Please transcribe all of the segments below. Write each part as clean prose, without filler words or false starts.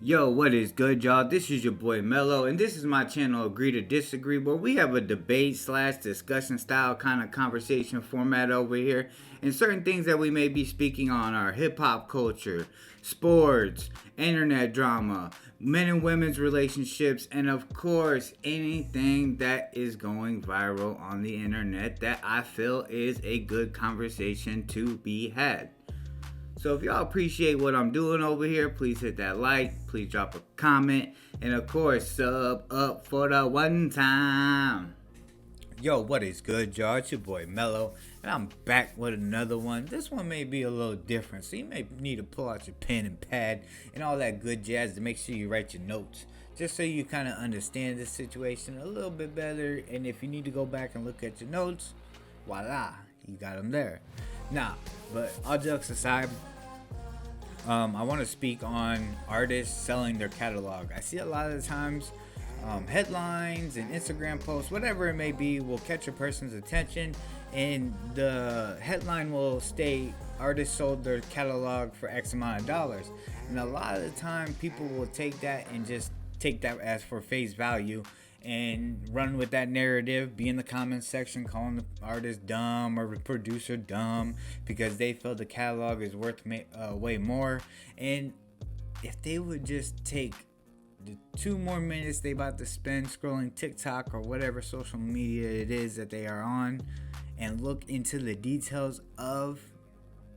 Yo, what is good, y'all? This is your boy Mello, and this is my channel Agree to Disagree, where we have a debate slash discussion style kind of conversation format over here. And certain things that we may be speaking on are hip hop culture, sports, internet drama, men and women's relationships, and of course, anything that is going viral on the internet that I feel is a good conversation to be had. So if y'all appreciate what I'm doing over here, please hit that like, please drop a comment, and of course, sub up for the one time. Yo, what is good, y'all? It's your boy Mello, and I'm back with another one. This one may be a little different, so you may need to pull out your pen and pad and all that good jazz to make sure you write your notes, just so you kind of understand the situation a little bit better. And if you need to go back and look at your notes, voila, you got them there. Nah, but all jokes aside, I want to speak on artists selling their catalog. I see a lot of the times headlines and Instagram posts, whatever it may be, will catch a person's attention, and the headline will state artists sold their catalog for X amount of dollars. And a lot of the time, people will take that and just take that as for face value and run with that narrative, be in the comments section calling the artist dumb or the producer dumb because they feel the catalog is worth way more. And if they would just take the 2 more minutes they about to spend scrolling TikTok or whatever social media it is that they are on and look into the details of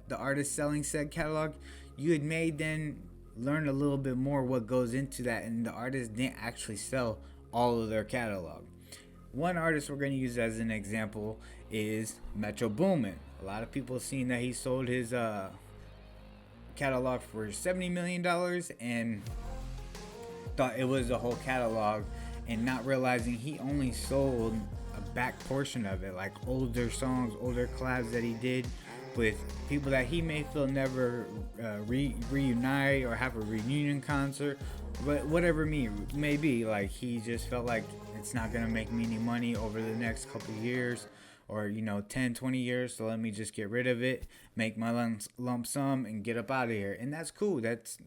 the artist selling said catalog, you had made then learn a little bit more what goes into that, and the artist didn't actually sell all of their catalog. One artist we're going to use as an example is Metro Boomin. A lot of people have seen that he sold his catalog for $70 million and thought it was the whole catalog, and not realizing he only sold a back portion of it, like older songs, older collabs that he did with people that he may feel never reunite or have a reunion concert, but whatever may be, like he just felt like it's not gonna make me any money over the next couple years, or 10 20 years, so let me just get rid of it, make my lump sum and get up out of here. And that's cool. That's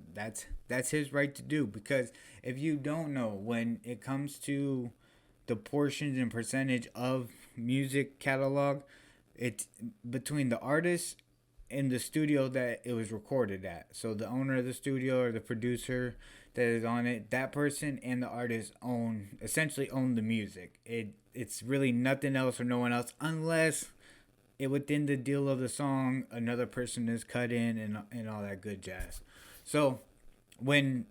his right to do, because if you don't know, when it comes to the portions and percentage of music catalog, it's between the artist and the studio that it was recorded at. So the owner of the studio or the producer that is on it, that person and the artist essentially own the music. It's really nothing else or no one else, unless it within the deal of the song another person is cut in and all that good jazz. So when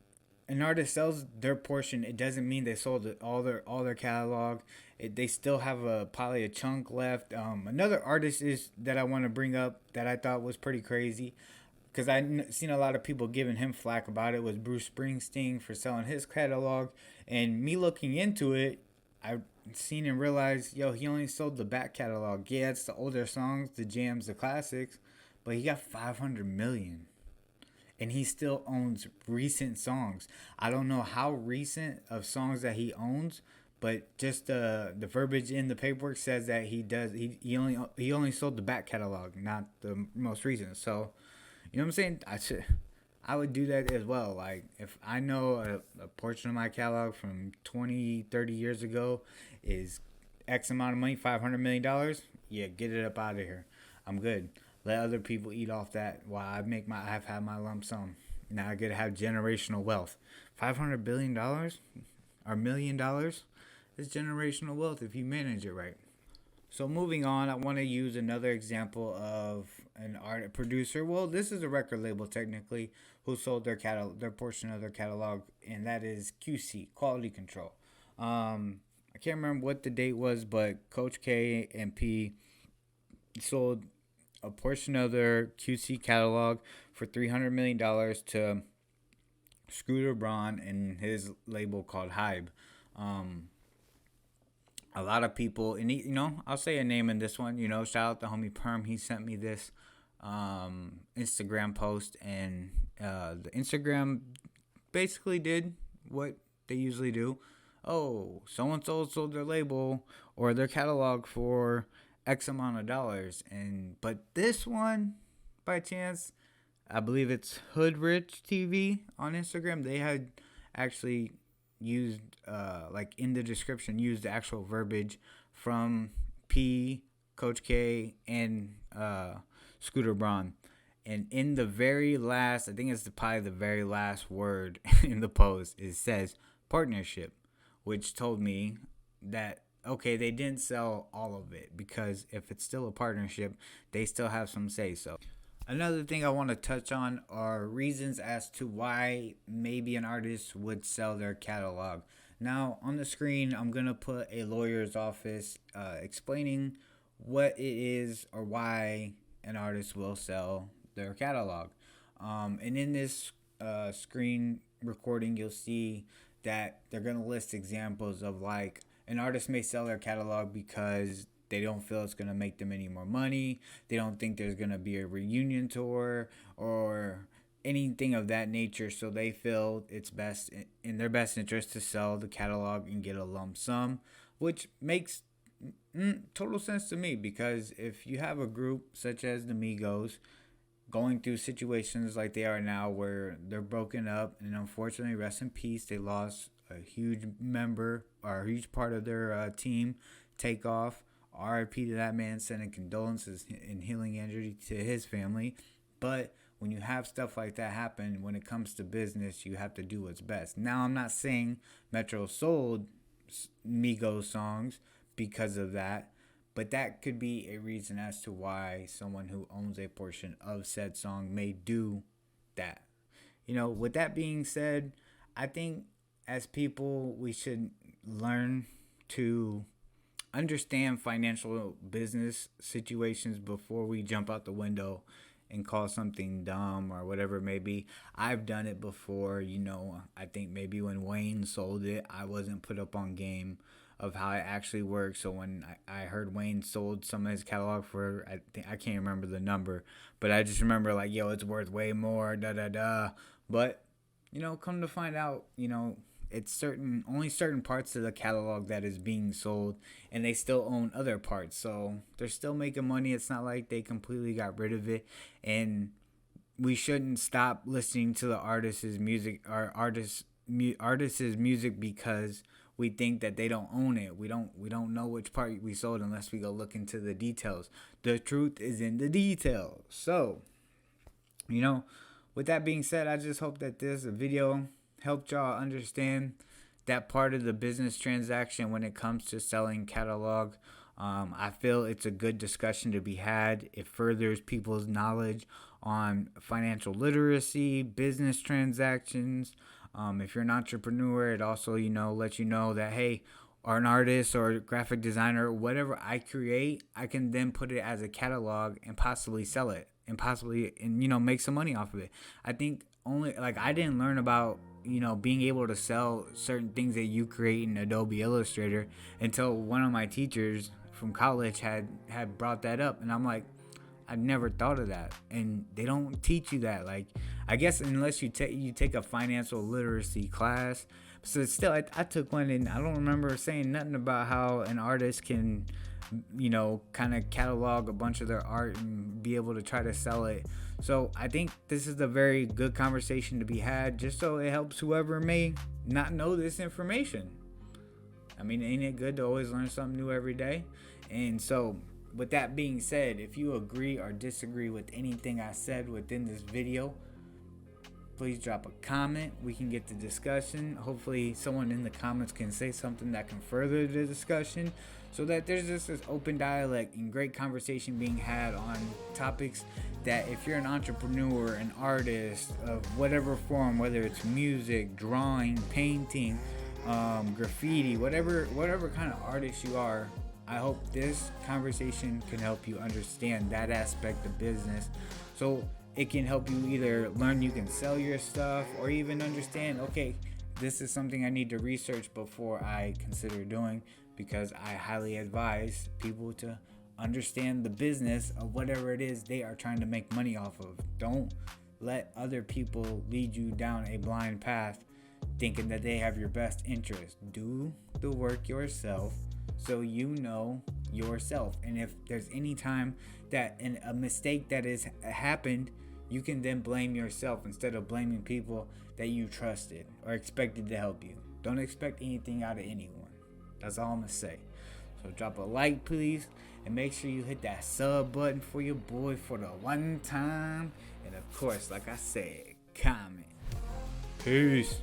an artist sells their portion, it doesn't mean they sold all their catalog. They still have probably a chunk left. Another artist is that I want to bring up that I thought was pretty crazy, because seen a lot of people giving him flack about it, was Bruce Springsteen for selling his catalog. And me looking into it, I seen and realized, he only sold the back catalog. Yeah, it's the older songs, the jams, the classics, but he got 500 million, and he still owns recent songs. I don't know how recent of songs that he owns, but just the verbiage in the paperwork says that he only sold the back catalog, not the most recent. So, you know what I'm saying? I would do that as well. Like, if I know a portion of my catalog from 20, 30 years ago is X amount of money, $500 million, yeah, get it up out of here. I'm good. Let other people eat off that while I've had my lump sum. Now I get to have generational wealth. $500 billion or $1 million is generational wealth if you manage it right. So moving on, I want to use another example of an art producer. Well, this is a record label technically who sold their portion of their catalog, and that is QC, Quality Control. I can't remember what the date was, but Coach K and P sold a portion of their QC catalog for $300 million to Scooter Braun and his label called Hybe. A lot of people, and I'll say a name in this one. Shout out to homie Perm. He sent me this Instagram post, and the Instagram basically did what they usually do. Oh, so and so sold their label or their catalog for X amount of dollars, but this one, by chance, I believe it's Hoodrich TV on Instagram. They had actually used, like in the description, used the actual verbiage from P, Coach K, and Scooter Braun. And in the very last, I think it's probably the very last word in the post, it says partnership, which told me that okay, they didn't sell all of it, because if it's still a partnership, they still have some say so. Another thing I want to touch on are reasons as to why maybe an artist would sell their catalog. Now, on the screen, I'm going to put a lawyer's office explaining what it is or why an artist will sell their catalog. And in this screen recording, you'll see that they're going to list examples of, like, an artist may sell their catalog because they don't feel it's going to make them any more money. They don't think there's going to be a reunion tour or anything of that nature. So they feel it's best in their best interest to sell the catalog and get a lump sum, which makes total sense to me, because if you have a group such as the Migos going through situations like they are now where they're broken up, and unfortunately, rest in peace, they lost a huge member or a huge part of their team. Take off. RIP to that man, sending condolences and healing energy to his family. But when you have stuff like that happen, when it comes to business, you have to do what's best. Now, I'm not saying Metro sold Migos songs because of that, but that could be a reason as to why someone who owns a portion of said song may do that. With that being said, I think as people, we should learn to understand financial business situations before we jump out the window and call something dumb or whatever it may be. I've done it before. I think maybe when Wayne sold it, I wasn't put up on game of how it actually works. So when I heard Wayne sold some of his catalog for, I can't remember the number, but I just remember like, yo, it's worth way more, da da da. But come to find out, it's only certain parts of the catalog that is being sold, and they still own other parts, so they're still making money. It's not like they completely got rid of it, and we shouldn't stop listening to the artist's music because we think that they don't own it. We don't know which part we sold unless we go look into the details. The truth is in the details. So, with that being said, I just hope that this video helped y'all understand that part of the business transaction when it comes to selling catalog. I feel it's a good discussion to be had. It furthers people's knowledge on financial literacy, business transactions. If you're an entrepreneur, it also, lets you know that, hey, or an artist or graphic designer, whatever I create, I can then put it as a catalog and possibly sell it and make some money off of it. I think I didn't learn about being able to sell certain things that you create in Adobe Illustrator until one of my teachers from college had brought that up, and I'm like, I've never thought of that, and they don't teach you that. Like, I guess unless you take a financial literacy class. So still, I took one, and I don't remember saying nothing about how an artist can, kind of catalog a bunch of their art and be able to try to sell it. So I think this is a very good conversation to be had, just so it helps whoever may not know this information. I mean, ain't it good to always learn something new every day? And so, with that being said, if you agree or disagree with anything I said within this video, please drop a comment. We can get the discussion. Hopefully someone in the comments can say something that can further the discussion, so that there's just this open dialect and great conversation being had on topics that, if you're an entrepreneur, an artist of whatever form, whether it's music, drawing, painting, graffiti, whatever kind of artist you are, I hope this conversation can help you understand that aspect of business, so it can help you either learn you can sell your stuff, or even understand, okay, this is something I need to research before I consider doing, because I highly advise people to understand the business of whatever it is they are trying to make money off of. Don't let other people lead you down a blind path thinking that they have your best interest. Do the work yourself so you know yourself. And if there's any time that a mistake that has happened, you can then blame yourself instead of blaming people that you trusted or expected to help you. Don't expect anything out of anyone. That's all I'm going to say. So drop a like, please, and make sure you hit that sub button for your boy for the one time. And of course, like I said, comment. Peace.